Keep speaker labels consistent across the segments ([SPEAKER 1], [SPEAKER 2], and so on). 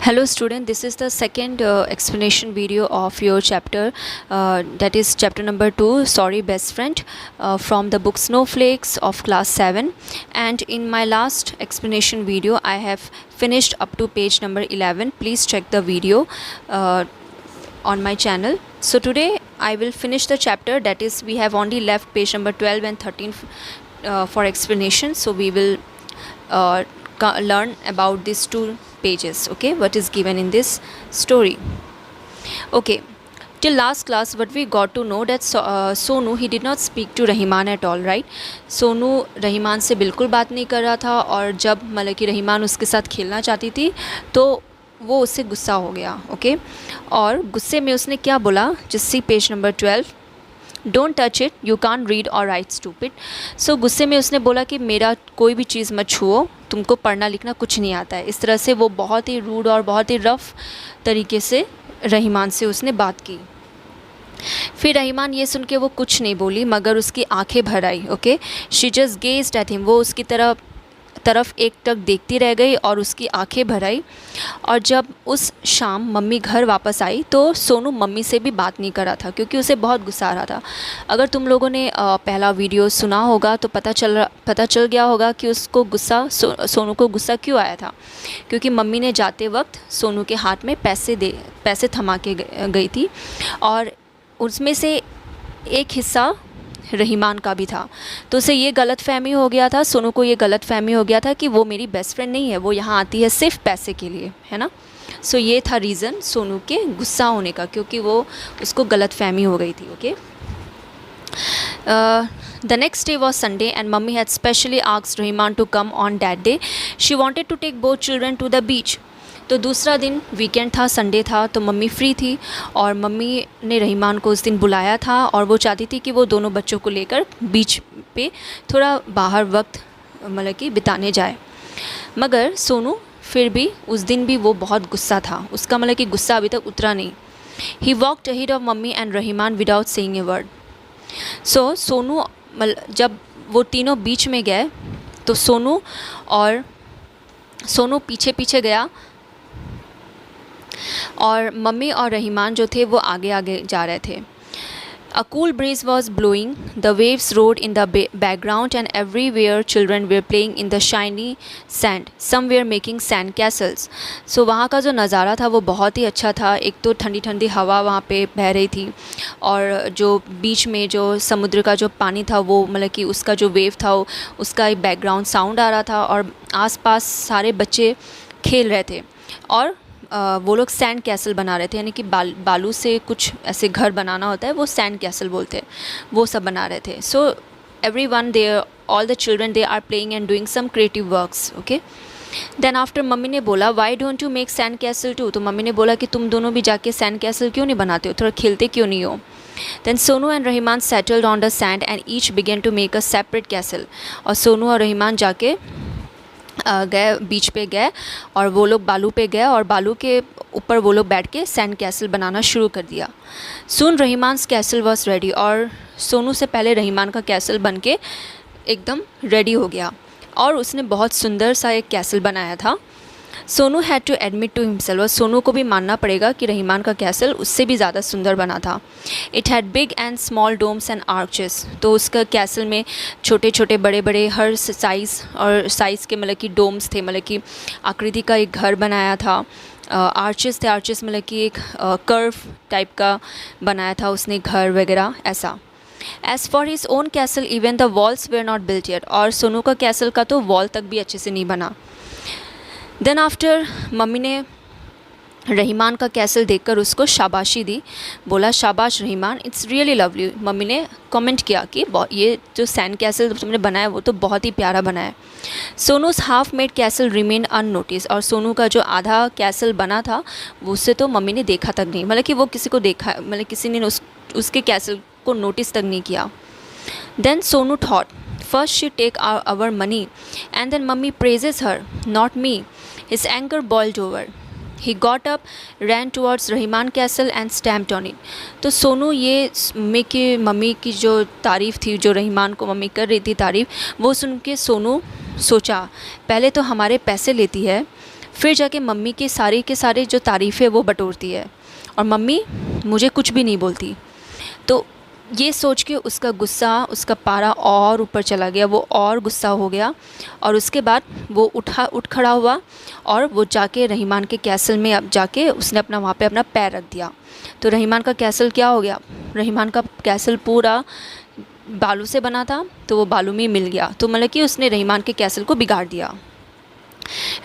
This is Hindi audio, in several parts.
[SPEAKER 1] Hello student, this is the second explanation video of your chapter, that is chapter number 2, Sorry Best Friend, from the book Snowflakes of class 7. And in my last explanation video I have finished up to page number 11. Please check the video on my channel. So today I will finish the chapter, that is we have only left page number 12 and 13 for explanation. So we will learn about these two pages, okay, what is given in this story. Okay, till last class what we got to know that Sonu, he did not speak to Rahiman at all, right? Sonu Rahman से बिल्कुल बात नहीं कर रहा था, और जब मतलब कि रहीमान उसके साथ खेलना चाहती थी तो वो उससे गुस्सा हो गया, ओके। और गुस्से में उसने क्या बोला, just see page number 12, don't touch it, you can read और राइट स्टूपिड। सो गुस्से में उसने बोला कि मेरा कोई भी चीज़ मत छुओ, तुमको पढ़ना लिखना कुछ नहीं आता है। इस तरह से वो बहुत ही रूड और बहुत ही रफ़ तरीके से रहीमान से उसने बात की। फिर रहीमान ये सुन के वो कुछ नहीं बोली, मगर उसकी आंखें भर आई, okay. She just gazed at him, वो उसकी तरफ एक टक देखती रह गई और उसकी आंखें भर आई। और जब उस शाम मम्मी घर वापस आई तो सोनू मम्मी से भी बात नहीं कर रहा था, क्योंकि उसे बहुत गुस्सा आ रहा था। अगर तुम लोगों ने पहला वीडियो सुना होगा तो पता चल गया होगा कि उसको गुस्सा सोनू को गुस्सा क्यों आया था, क्योंकि मम्मी ने जाते वक्त सोनू के हाथ में पैसे थमा के गई थी, और उसमें से एक हिस्सा रहीमान का भी था। तो उसे ये गलतफहमी हो गया था, सोनू को ये गलतफहमी हो गया था कि वो मेरी बेस्ट फ्रेंड नहीं है, वो यहाँ आती है सिर्फ पैसे के लिए, है ना। सो ये था रीज़न सोनू के गुस्सा होने का, क्योंकि वो उसको गलतफहमी हो गई थी, okay. The next day was Sunday and mummy had specially asked Rahiman to come on that day. She wanted to take both children to the beach. तो दूसरा दिन वीकेंड था, संडे था, तो मम्मी फ्री थी और मम्मी ने रहीमान को उस दिन बुलाया था, और वो चाहती थी कि वो दोनों बच्चों को लेकर बीच पे थोड़ा बाहर वक्त मतलब कि बिताने जाए। मगर सोनू फिर भी उस दिन भी वो बहुत गुस्सा था, उसका मतलब कि गुस्सा अभी तक उतरा नहीं। He walked ahead of mummy and Rahiman without saying a word. So Sonu जब वो तीनों बीच में गए तो सोनू पीछे पीछे गया, और मम्मी और रहीमान जो थे वो आगे आगे जा रहे थे। A cool breeze was blowing, the waves roared in the background and everywhere children were playing in the shiny sand. Some were making sand castles. So वहाँ का जो नज़ारा था वो बहुत ही अच्छा था। एक तो ठंडी ठंडी हवा वहाँ पे बह रही थी, और जो बीच में जो समुद्र का जो पानी था वो मतलब कि उसका जो वेव था उसका एक बैकग्राउंड साउंड आ रहा था, और आसपास सारे बच्चे खेल रहे थे, और वो लोग सैंड कैसल बना रहे थे, यानी कि बालू से कुछ ऐसे घर बनाना होता है, वो सैंड कैसल बोलते हैं, वो सब बना रहे थे। So everyone there, all the children, they are playing and doing some creative works, okay. Then after mummy ने बोला why don't you make sand castle too, तो मम्मी ने बोला कि तुम दोनों भी जाके सैंड कैसल क्यों नहीं बनाते हो, थोड़ा खेलते क्यों नहीं हो। Then Sonu and Rahiman settled on the sand and each began to make a separate castle, और सोनू और रहीमान जाके गए, बीच पे गए, और वो लोग बालू पे गए, और बालू के ऊपर वो लोग बैठ के सैंड कैसल बनाना शुरू कर दिया। सून रहीमान्स कैसल वॉज रेडी, और सोनू से पहले रहीमान का कैसल बन के एकदम रेडी हो गया, और उसने बहुत सुंदर सा एक कैसल बनाया था। Sonu had to admit to himself, और सोनू को भी मानना पड़ेगा कि रहीमान का कैसल उससे भी ज़्यादा सुंदर बना था। It had big and small domes and arches, तो उसका कैसल में छोटे छोटे बड़े बड़े हर साइज़ के मतलब कि डोम्स थे, मतलब कि आकृति का एक घर बनाया था। आर्चेस थे, आर्चेस मतलब कि एक कर्व टाइप का बनाया था उसने घर वगैरह ऐसा। As for his own castle even the walls were not built yet, और सोनू का कैसल का तो वॉल तक भी अच्छे से नहीं बना। देन आफ्टर मम्मी ने रहीमान का कैसल देखकर उसको शाबाशी दी, बोला शाबाश Rahman, it's really lovely. Mummy ने कमेंट किया कि ये जो सैंड कैसल तुमने बनाया वो तो बहुत ही प्यारा बना है। Sonu's half made castle remain unnoticed, और सोनू का जो आधा कैसल बना था वो उससे तो मम्मी ने देखा तक नहीं, मतलब कि वो किसी को देखा, मतलब किसी ने उसके कैसल को नोटिस तक नहीं किया। Then Sonu thought first she take our money and then mummy praises her, not me. His anger boiled over. He got up, ran towards Rahiman Castle and stamped on it. तो सोनू ये मम्मी की जो तारीफ़ थी, जो रहीमान को मम्मी कर रही थी तारीफ़, वो सुन के सोनू सोचा पहले तो हमारे पैसे लेती है, फिर जाके मम्मी के सारे जो तारीफ़ें वो बटोरती है और मम्मी मुझे कुछ भी नहीं बोलती। तो ये सोच के उसका गुस्सा, उसका पारा और ऊपर चला गया, वो और गुस्सा हो गया और उसके बाद वो उठ खड़ा हुआ और वो जाके रहीमान के कैसल में अब जाके उसने अपना वहाँ पे अपना पैर रख दिया। तो रहीमान का कैसल क्या हो गया, रहीमान का कैसल पूरा बालू से बना था, तो वो बालू में मिल गया। तो मतलब कि उसने रहीमान के कैसल को बिगाड़ दिया।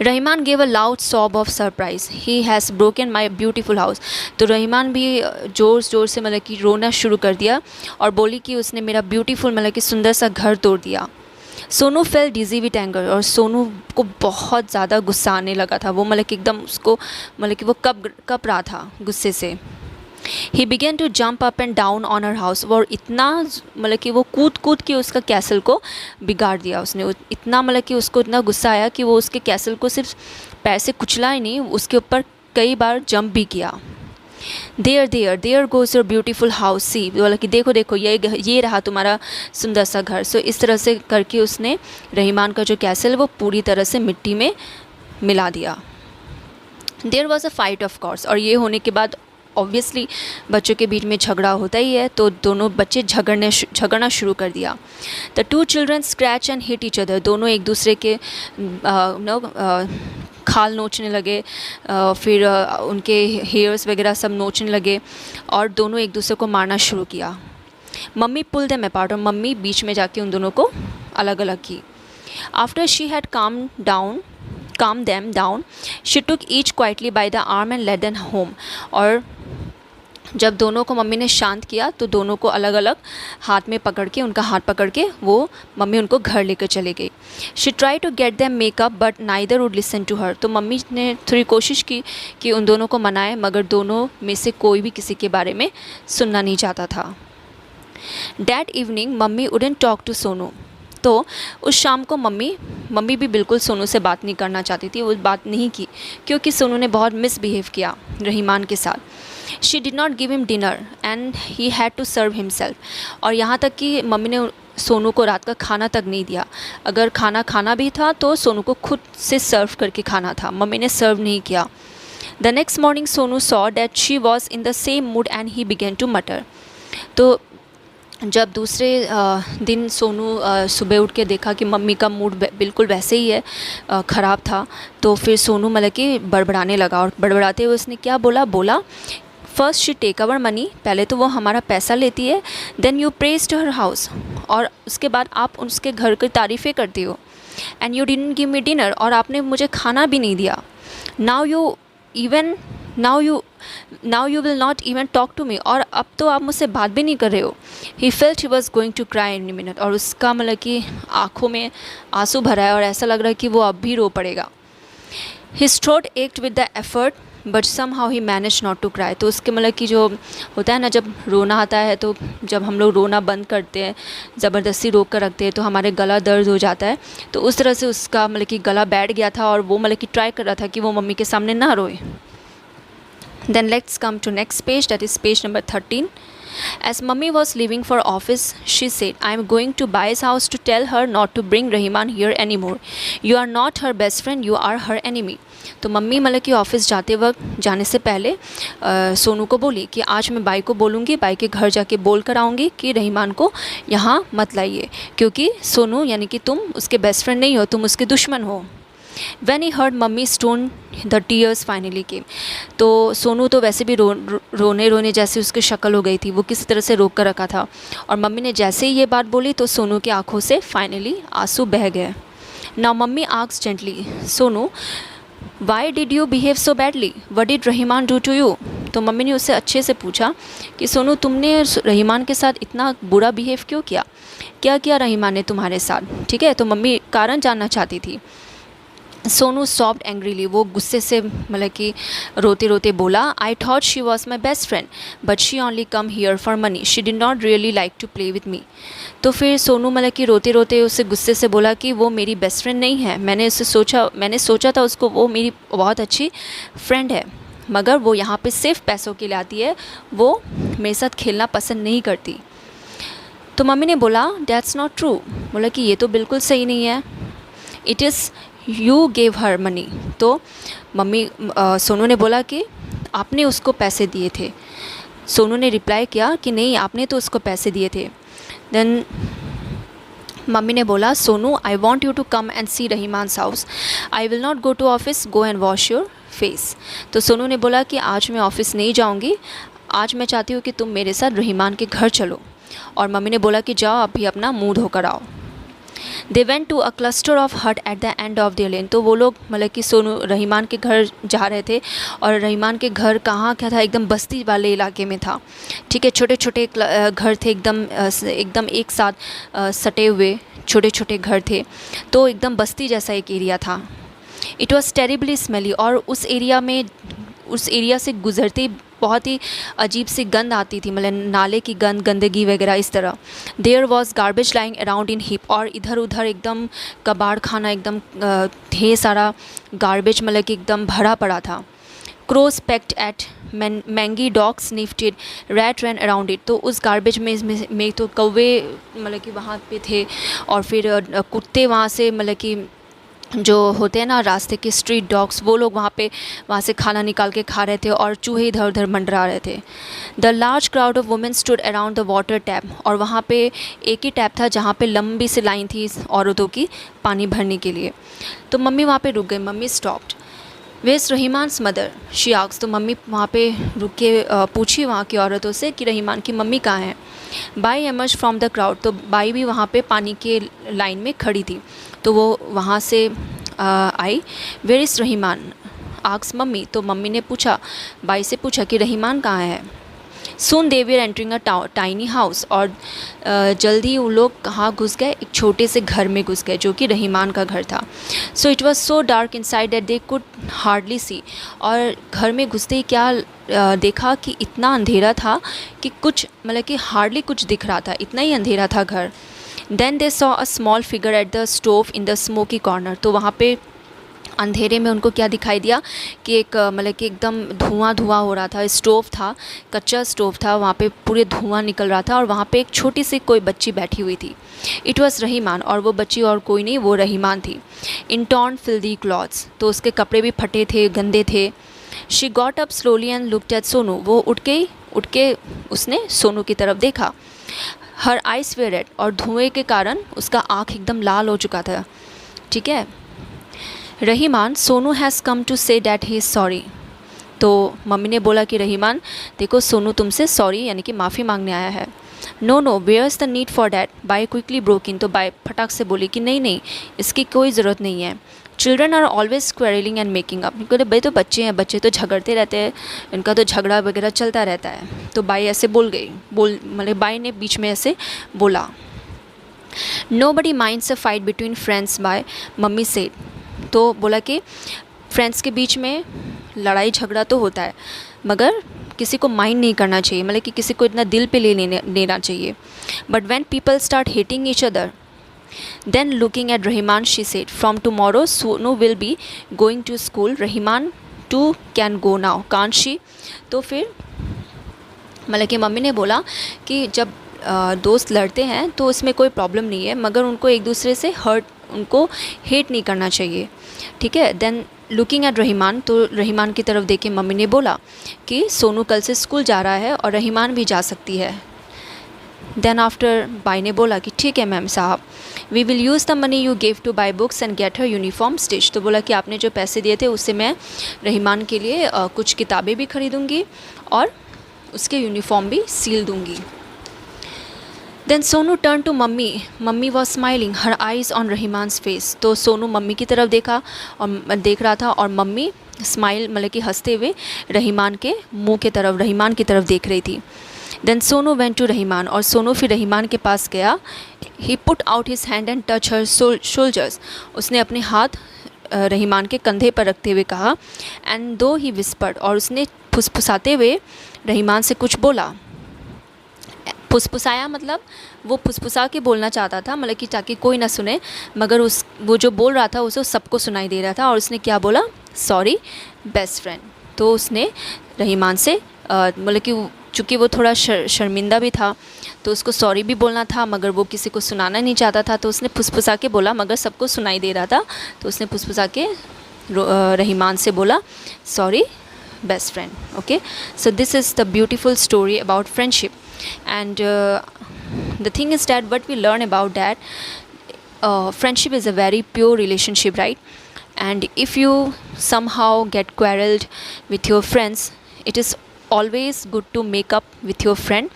[SPEAKER 1] Rahiman gave a loud sob of surprise, he has broken my beautiful house. तो रहीमान भी ज़ोर ज़ोर से मतलब कि रोना शुरू कर दिया और बोली कि उसने मेरा ब्यूटीफुल मतलब कि सुंदर सा घर तोड़ दिया। Sonu fell dizzy with anger, और सोनू को बहुत ज़्यादा गुस्सा आने लगा था। वो मतलब कि एकदम उसको मतलब कि वो कप रहा था गुस्से से। He began to jump up and down on her house, और इतना मतलब कि वो कूद के उसका कैसल को बिगाड़ दिया उसने। इतना मतलब कि उसको इतना गुस्सा आया कि वो उसके कैसल को सिर्फ पैर से कुचला ही नहीं, उसके ऊपर कई बार जंप भी किया। There goes your beautiful house, see, बोला कि देखो देखो ये रहा तुम्हारा सुंदर सा घर। सो इस तरह से करके उसने रहीमान का जो कैसल है वो पूरी तरह से मिट्टी में मिला दिया। There was a fight of course, और ये होने के बाद ऑब्वियसली बच्चों के बीच में झगड़ा होता ही है, तो दोनों बच्चे झगड़ना शुरू कर दिया। The two children scratch and hit each other, दोनों एक दूसरे के खाल नोचने लगे, फिर उनके हेयर्स वगैरह सब नोचने लगे और दोनों एक दूसरे को मारना शुरू किया। मम्मी पुल देम अपार्ट, और मम्मी बीच में जाके उन दोनों को अलग अलग की। After she had calm them down, she took each quietly by the arm and led them home। और जब दोनों को मम्मी ने शांत किया तो दोनों को अलग अलग हाथ में पकड़ के, उनका हाथ पकड़ के वो मम्मी उनको घर लेकर चले गई। She try to get them make up but neither would listen to her, तो मम्मी ने थोड़ी कोशिश की कि उन दोनों को मनाए, मगर दोनों में से कोई भी किसी के बारे में सुनना नहीं चाहता था। That evening mummy wouldn't talk to Sonu, तो उस शाम को मम्मी भी बिल्कुल सोनू से बात नहीं करना चाहती थी। वो बात नहीं की क्योंकि सोनू ने बहुत मिसबिहेव किया रहीमान के साथ। She did not give him dinner and he had to serve himself, और यहाँ तक कि मम्मी ने सोनू को रात का खाना तक नहीं दिया। अगर खाना भी था तो सोनू को खुद से सर्व करके खाना था, मम्मी ने सर्व नहीं किया। The next morning Sonu saw that she was in the same mood and he began to mutter. तो जब दूसरे दिन सोनू सुबह उठ के देखा कि मम्मी का मूड बिल्कुल वैसे ही है, ख़राब था, तो फिर सोनू मतलब कि बड़बड़ाने लगा, और बड़बड़ाते हुए उसने क्या बोला first she take our money, पहले तो वो हमारा पैसा लेती है, then you praised her house, और उसके बाद आप उसके घर की तारीफ़ें करती हो, and you didn't give me dinner, और आपने मुझे खाना भी नहीं दिया। Now you will not even talk to me, और अब तो आप मुझसे बात भी नहीं कर रहे हो। He felt he was going to cry any minute, और उसका मतलब कि आँखों में आंसू भरा है और ऐसा लग रहा है कि वो अब भी रो पड़ेगा। His throat ached with the effort but somehow he manage not to cry, तो उसके मतलब कि जो होता है ना, जब रोना आता है तो जब हम लोग रोना बंद करते हैं, ज़बरदस्ती रोक कर रखते हैं, तो हमारे गला दर्द हो जाता है। तो उस तरह से उसका मतलब कि गला बैठ गया था और वो मतलब कि ट्राई कर रहा था कि वो मम्मी के सामने ना रोए। Then let's come to next page, that is page number 13. As mummy was leaving for office, she said, I am going to Bai's house to tell her not to bring Rahiman here anymore. You are not her best friend, you are her enemy. तो मम्मी मतलब कि ऑफ़िस जाने से पहले सोनू को बोली कि आज मैं बाई को बोलूँगी, बाई के घर जाके बोल कर आऊँगी कि रहीमान को यहाँ मत लाइए, क्योंकि सोनू यानी कि तुम उसके बेस्ट फ्रेंड नहीं हो, तुम उसके दुश्मन हो। When he heard mummy's tone, the tears finally came. तो सोनू तो वैसे भी रोने जैसे उसकी शक्ल हो गई थी, वो किसी तरह से रोक कर रखा था, और मम्मी ने जैसे ही ये बात बोली तो सोनू की आंखों से फाइनली आंसू बह गए। Now mummy asked gently, Sonu, why did you behave so badly? What did Rahman do to you? तो मम्मी ने उससे अच्छे से पूछा कि सोनू, तुमने रहीमान के साथ इतना बुरा बिहेव क्यों किया, क्या किया रहीमान ने तुम्हारे साथ, ठीक है। तो मम्मी कारण जानना चाहती थी। सोनू सॉफ्ट एंग्रीली, वो गुस्से से मतलब कि रोते रोते बोला, I thought she was my best friend but she only come here for money, she did not really like to play with me. तो फिर सोनू मतलब कि रोते रोते उससे गुस्से से बोला कि वो मेरी बेस्ट फ्रेंड नहीं है, मैंने सोचा था उसको वो मेरी बहुत अच्छी फ्रेंड है, मगर वो यहाँ पे सिर्फ पैसों के लिए आती है, वो मेरे साथ खेलना पसंद नहीं करती। तो मम्मी ने बोला, दैट्स नॉट ट्रू, बोला कि ये तो बिल्कुल सही नहीं है। It is you gave her money. तो मम्मी सोनू ने बोला कि आपने उसको पैसे दिए थे। सोनू ने रिप्लाई किया कि नहीं, आपने तो उसको पैसे दिए थे। देन मम्मी ने बोला, Sonu I want you to come and see Rahiman's house, I will not go to office, go and wash your face. तो सोनू ने बोला कि आज मैं ऑफिस नहीं जाऊंगी, आज मैं चाहती हूँ कि तुम मेरे साथ रहीमान के घर चलो। और मम्मी ने बोला कि जाओ अभी अपना मुंह धोकर आओ। They went to a cluster of hut at the end of their lane. तो वो लोग मतलब कि सोनू रहीमान के घर जा रहे थे, और रहीमान के घर कहाँ क्या था, एकदम बस्ती वाले इलाके में था। ठीक है, छोटे छोटे घर थे, एकदम एक साथ सटे हुए छोटे छोटे घर थे। तो एकदम बस्ती जैसा एक एरिया था। इट वॉज टेरिबली स्मेली, और उस एरिया से गुज़रते ही बहुत ही अजीब सी गंद आती थी, मतलब नाले की गंद, गंदगी वगैरह इस तरह। There was garbage lying around in heap, और इधर उधर एकदम कबाड़ खाना, एकदम ढेर सारा गार्बेज मतलब कि एकदम भरा पड़ा था। Crows pecked at mangy, dogs sniffed, rat run around it. तो उस गार्बेज में तो कौवे मतलब कि वहाँ पे थे, और फिर कुत्ते वहाँ से मतलब कि जो होते हैं ना रास्ते के स्ट्रीट डॉग्स, वो लोग वहाँ से खाना निकाल के खा रहे थे, और चूहे इधर उधर मंडरा रहे थे। The large crowd of women stood around the water tap, और वहाँ पे एक ही टैप था जहाँ पे लंबी सी लाइन थी औरतों की पानी भरने के लिए। तो मम्मी वहाँ पे रुक गई। Mummy stopped. Where's Rahiman's mother, she asked. तो मम्मी वहाँ पे रुक के पूछी वहाँ की औरतों से कि रहीमान की मम्मी कहाँ हैं। By emerge from the crowd. तो बाई भी वहाँ पे पानी के लाइन में खड़ी थी, तो वो वहाँ से आई। Where is Rahiman, asked mummy. तो मम्मी ने पूछा, बाई से पूछा कि रहीमान कहाँ है। Soon they were entering a tiny house, और जल्दी वो लोग कहाँ घुस गए, एक छोटे से घर में घुस गए जो कि रहीमान का घर था। So it was so dark inside that they could hardly see. और घर में घुसते ही क्या देखा कि इतना अंधेरा था कि कुछ मतलब कि हार्डली कुछ दिख रहा था, इतना ही अंधेरा था घर। Then they saw a small figure at the stove in the smoky corner. तो वहाँ पे अंधेरे में उनको क्या दिखाई दिया कि एक मतलब कि एकदम धुआं हो रहा था। स्टोव था, कच्चा स्टोव था, वहाँ पे पूरे धुआं निकल रहा था, और वहाँ पे एक छोटी सी कोई बच्ची बैठी हुई थी। इट वॉज रहीमान, और वो बच्ची और कोई नहीं, वो रहीमान थी। इन टॉर्न फिल्दी क्लॉथ्स, तो उसके कपड़े भी फटे थे, गंदे थे। She got up slowly and looked at Sonu. वो उठ के उसने सोनू की तरफ देखा। हर आइज वे रेड, और धुएँ के कारण उसका आँख एकदम लाल हो चुका था। ठीक है। Rahiman, Sonu has come to say that he is sorry. तो मम्मी ने बोला कि रहीमान देखो, सोनू तुमसे सॉरी यानी कि माफ़ी मांगने आया है। No where is the need for that, by quickly broke in. तो बाय फटाक से बोली कि नहीं, इसकी कोई ज़रूरत नहीं है। Children are always quarreling and making up. क्योंकि भाई तो बच्चे हैं, बच्चे तो झगड़ते रहते हैं, इनका तो झगड़ा वगैरह चलता रहता है। तो बाई ऐसे बोल गई, मतलब बाई ने बीच में ऐसे बोला। Nobody minds a fight between friends, by mummy said. तो बोला कि फ्रेंड्स के बीच में लड़ाई झगड़ा तो होता है, मगर किसी को माइंड नहीं करना चाहिए, मतलब कि किसी को इतना दिल पे लेना चाहिए। But when people start hating each other, then looking at Rahiman she said, from tomorrow Sonu will be going to school, Rahiman too can go now can't she. तो फिर मतलब कि मम्मी ने बोला कि जब दोस्त लड़ते हैं तो इसमें कोई प्रॉब्लम नहीं है, मगर उनको एक दूसरे से उनको हेट नहीं करना चाहिए। ठीक है। देन लुकिंग एट रहीमान, तो रहीमान की तरफ देख के मम्मी ने बोला कि सोनू कल से स्कूल जा रहा है और रहीमान भी जा सकती है। देन आफ्टर बाई ने बोला कि ठीक है मैम साहब, we will use the money you give to buy books and get her uniform stitch. तो बोला कि आपने जो पैसे दिए थे उससे मैं रहीमान के लिए कुछ किताबें भी खरीदूँगी और उसके यूनिफॉर्म भी सील दूँगी। Then Sonu turn to mummy, mummy was smiling, her eyes on Rahiman's face. तो सोनू मम्मी की तरफ देख रहा था, और मम्मी स्माइल मतलब कि हंसते हुए रहीमान के मुंह के तरफ, रहीमान की तरफ देख रही थी। Then Sonu went to Rahiman, और सोनू फिर रहीमान के पास गया। He put out his hand and touch her shoulders. उसने अपने हाथ रहीमान के कंधे पर रखते हुए कहा, एंड दो ही विस्पर्ड, और उसने फुसफुसाते हुए रहीमान से कुछ बोला। फुसफुसाया मतलब वो फुसफुसा के बोलना चाहता था, मतलब कि ताकि कोई ना सुने, मगर वो जो बोल रहा था उसे सबको सुनाई दे रहा था। और उसने क्या बोला, सॉरी बेस्ट फ्रेंड। तो उसने रहीमान से मतलब कि चूँकि वो थोड़ा शर्मिंदा भी था, तो उसको सॉरी भी बोलना था, मगर वो किसी को सुनाना नहीं चाहता था, तो उसने फुसफुसा के बोला, मगर सबको सुनाई दे रहा था, तो उसने फुसफुसा के रहीमान से बोला, sorry best friend. Okay, so this is the beautiful story about friendship. And the thing is that what we learn about that, friendship is a very pure relationship, right? And if you somehow get quarreled with your friends, it is always good to make up with your friend.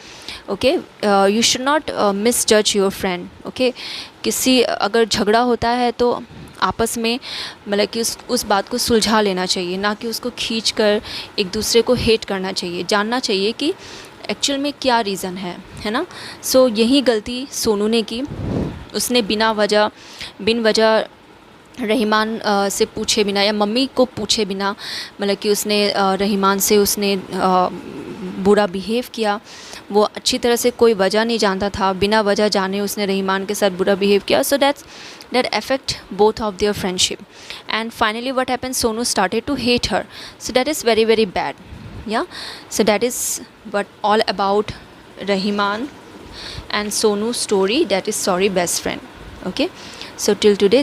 [SPEAKER 1] Okay, you should not misjudge your friend. Okay, किसी अगर झगड़ा होता है तो आपस में मतलब कि उस बात को सुलझा लेना चाहिए, ना कि उसको खींच कर एक दूसरे को हेट करना चाहिए। जानना चाहिए कि एक्चुअल में क्या रीज़न है ना। सो यही गलती सोनू ने की। उसने बिन वजह रहीमान से पूछे बिना या मम्मी को पूछे बिना मतलब कि उसने रहीमान से उसने बुरा बिहेव किया। वो अच्छी तरह से कोई वजह नहीं जानता था, बिना वजह जाने उसने रहीमान के साथ बुरा बिहेव किया। सो that affect both of their friendship, and finally what happened, Sonu started to hate her. So that is very very bad. Yeah, so that is what all about Rahiman and Sonu's story, that is Sorry Best Friend. Okay, so till today